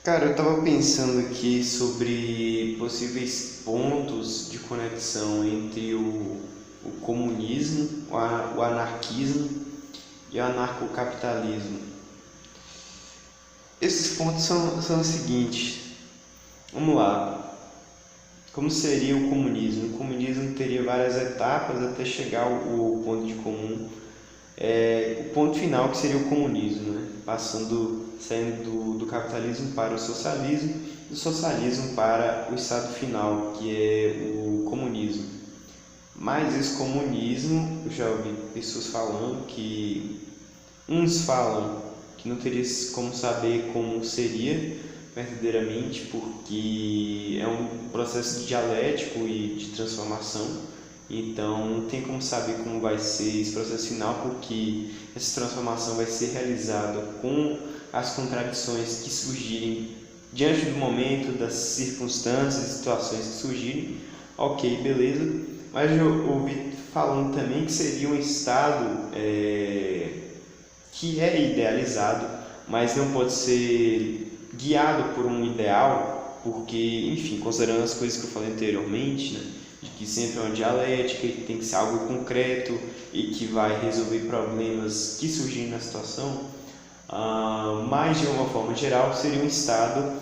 Cara, eu tava pensando aqui sobre possíveis pontos de conexão entre o comunismo, o anarquismo e o anarcocapitalismo. Esses pontos são os seguintes. Vamos lá. Como seria o comunismo? O comunismo teria várias etapas até chegar ao ponto de comum. O ponto final que seria o comunismo, né? Saindo do capitalismo para o socialismo, do socialismo para o estado final, que é o comunismo. Mas esse comunismo, eu já ouvi pessoas falando que uns falam que não teria como saber como seria verdadeiramente, porque é um processo dialético e de transformação. Então não tem como saber como vai ser esse processo final, porque essa transformação vai ser realizada com as contradições que surgirem diante do momento, das circunstâncias e situações que surgirem. Ok, beleza. Mas eu ouvi falando também que seria um estado que é idealizado, mas não pode ser guiado por um ideal, porque, enfim, considerando as coisas que eu falei anteriormente, né, de que sempre é uma dialética, que tem que ser algo concreto e que vai resolver problemas que surgirem na situação, mas de uma forma geral seria um estado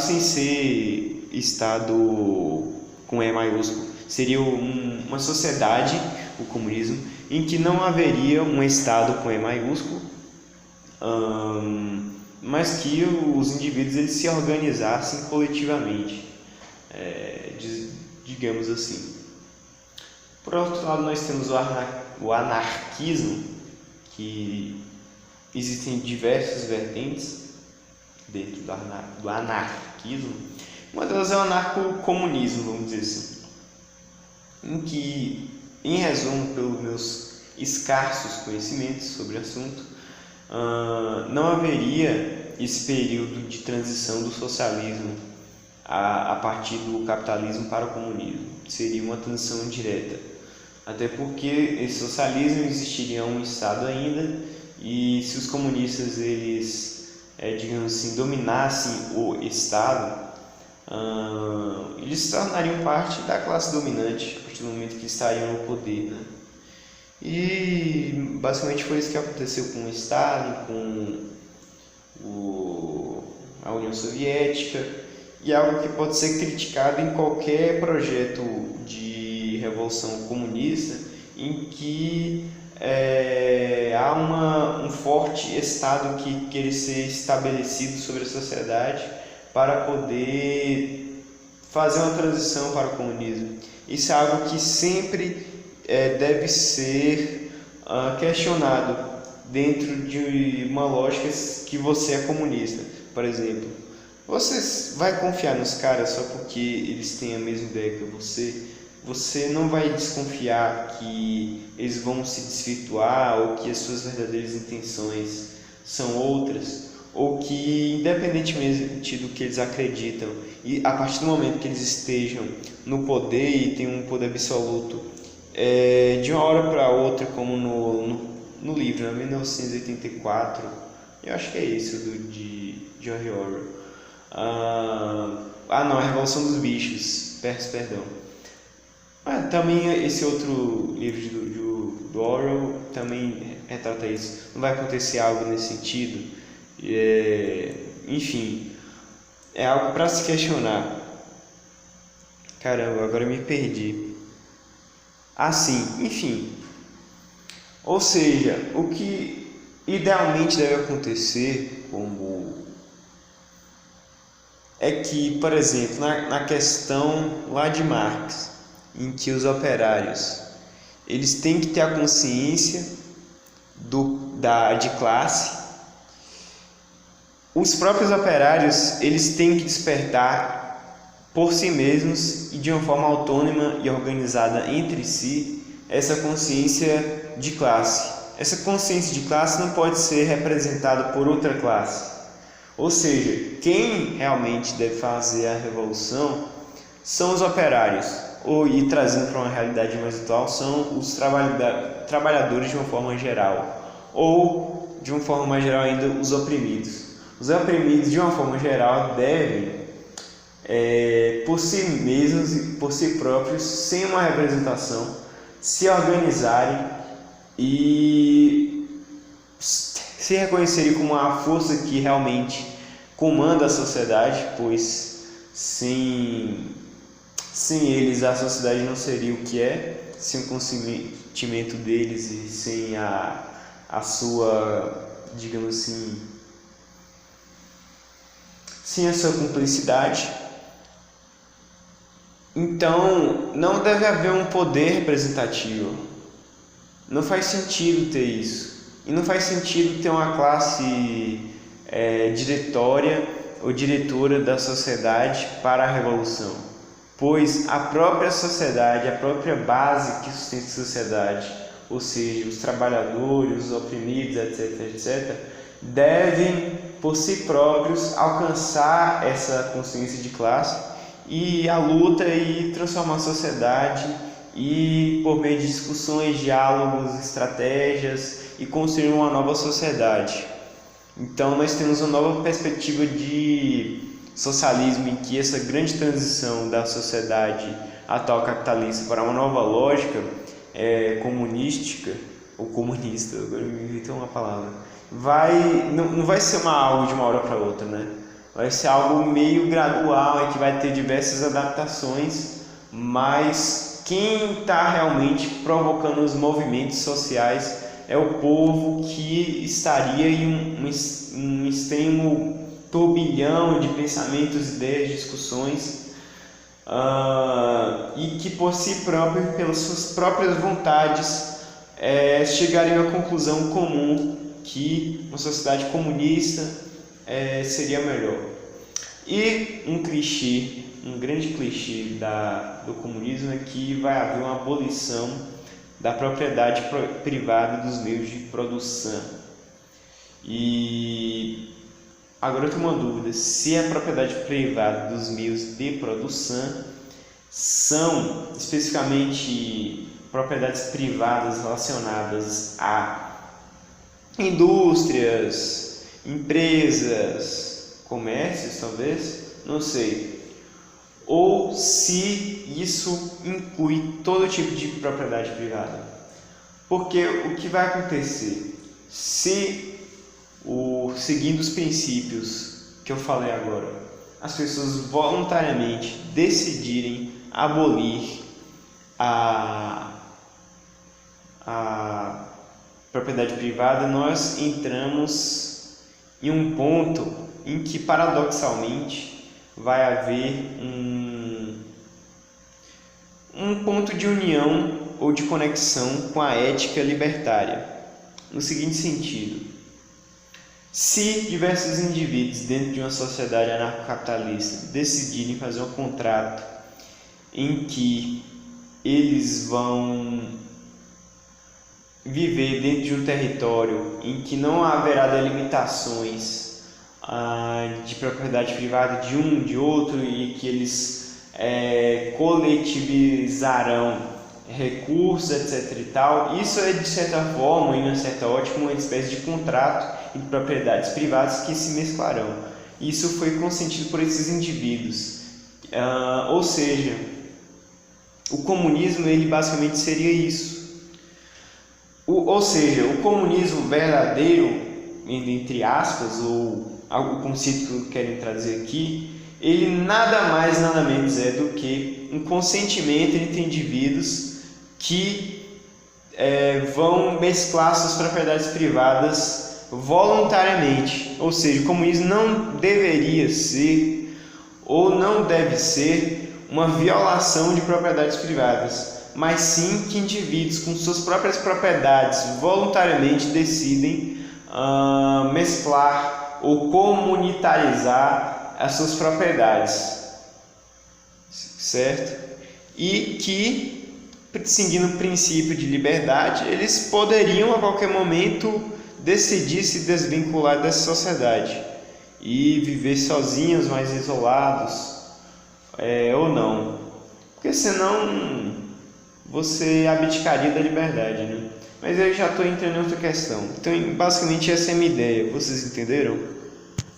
sem ser estado com E maiúsculo, seria uma sociedade, o comunismo, em que não haveria um estado com E maiúsculo, mas que os indivíduos eles se organizassem coletivamente, digamos assim. Por outro lado, nós temos o anarquismo, que existem diversas vertentes dentro do anarquismo. Uma delas é o anarcocomunismo, vamos dizer assim, em que, em resumo, pelos meus escassos conhecimentos sobre o assunto, não haveria esse período de transição do socialismo a partir do capitalismo para o comunismo. Seria uma transição direta, até porque esse socialismo existiria um estado ainda, e se os comunistas eles, digamos assim, dominassem o estado, eles se tornariam parte da classe dominante a partir do momento que estariam no poder, né? E basicamente foi isso que aconteceu com o Stalin, com a União Soviética, e é algo que pode ser criticado em qualquer projeto de revolução comunista em que há um forte Estado que quer ser estabelecido sobre a sociedade para poder fazer uma transição para o comunismo. Isso é algo que sempre deve ser questionado dentro de uma lógica que você é comunista. Por exemplo, você vai confiar nos caras só porque eles têm a mesma ideia que você? Você não vai desconfiar que eles vão se desvirtuar ou que as suas verdadeiras intenções são outras? Ou que, independentemente do que eles acreditam, e a partir do momento que eles estejam no poder e tenham um poder absoluto, de uma hora para outra, como no livro, né, 1984, eu acho que é isso, de George Orwell. Não, a Revolução dos Bichos, perdão. Também esse outro livro do Orwell também retrata isso. Não vai acontecer algo nesse sentido. Enfim, é algo para se questionar. Caramba, agora eu me perdi. Sim, enfim. Ou seja, o que idealmente deve acontecer é que, por exemplo, na questão lá de Marx, em que os operários eles têm que ter a consciência de classe, os próprios operários eles têm que despertar por si mesmos e de uma forma autônoma e organizada entre si essa consciência de classe. Essa consciência de classe não pode ser representada por outra classe. Ou seja, quem realmente deve fazer a revolução são os operários, e trazendo para uma realidade mais atual, são os trabalhadores de uma forma geral, ou de uma forma mais geral ainda, os oprimidos. Os oprimidos, de uma forma geral, devem, por si mesmos e por si próprios, sem uma representação, se organizarem e se reconhecerem como a força que realmente comanda a sociedade, pois sem eles a sociedade não seria o que é, sem o consentimento deles e sem a sua, digamos assim, sem a sua cumplicidade. Então, não deve haver um poder representativo. Não faz sentido ter isso. E não faz sentido ter uma classe diretória ou diretora da sociedade para a revolução. Pois a própria sociedade, a própria base que sustenta a sociedade, ou seja, os trabalhadores, os oprimidos, etc., etc., devem, por si próprios, alcançar essa consciência de classe e a luta e transformar a sociedade e, por meio de discussões, diálogos, estratégias, e construir uma nova sociedade. Então nós temos uma nova perspectiva de socialismo em que essa grande transição da sociedade atual capitalista para uma nova lógica comunística, ou comunista, agora me inventou uma palavra, não vai ser algo de uma hora para outra, né? Vai ser algo meio gradual, em que vai ter diversas adaptações, mas quem está realmente provocando os movimentos sociais é o povo que estaria em um extremo turbilhão de pensamentos, ideias, discussões, e que por si próprio, pelas suas próprias vontades, chegariam à conclusão comum que uma sociedade comunista seria melhor. E um grande clichê do comunismo é que vai haver uma abolição da propriedade privada dos meios de produção. E agora eu tenho uma dúvida: se a propriedade privada dos meios de produção são especificamente propriedades privadas relacionadas a indústrias, empresas, comércios, talvez, não sei. Ou se isso inclui todo tipo de propriedade privada. Porque o que vai acontecer? Se, seguindo os princípios que eu falei agora, as pessoas voluntariamente decidirem abolir a propriedade privada, nós entramos em um ponto em que, paradoxalmente, vai haver um ponto de união ou de conexão com a ética libertária, no seguinte sentido: se diversos indivíduos dentro de uma sociedade anarcocapitalista decidirem fazer um contrato em que eles vão viver dentro de um território em que não haverá delimitações de propriedade privada de um de outro, e que eles coletivizarão recursos, etc. e tal, isso é, de certa forma, em uma certa ótica, uma espécie de contrato de propriedades privadas que se mesclarão. Isso foi consentido por esses indivíduos, ou seja, o comunismo, ele basicamente seria isso. Ou seja, o comunismo verdadeiro, entre aspas, ou o conceito que eu quero trazer aqui, ele nada mais, nada menos é do que um consentimento entre indivíduos que vão mesclar suas propriedades privadas voluntariamente. Ou seja, o comunismo não deveria ser, ou não deve ser, uma violação de propriedades privadas, mas sim que indivíduos com suas próprias propriedades voluntariamente decidem mesclar ou comunitarizar as suas propriedades, certo? E que, seguindo o princípio de liberdade, eles poderiam a qualquer momento decidir se desvincular dessa sociedade e viver sozinhos, mais isolados, ou não, porque senão você abdicaria da liberdade, né? Mas eu já estou entrando em outra questão. Então, basicamente, essa é a minha ideia. Vocês entenderam?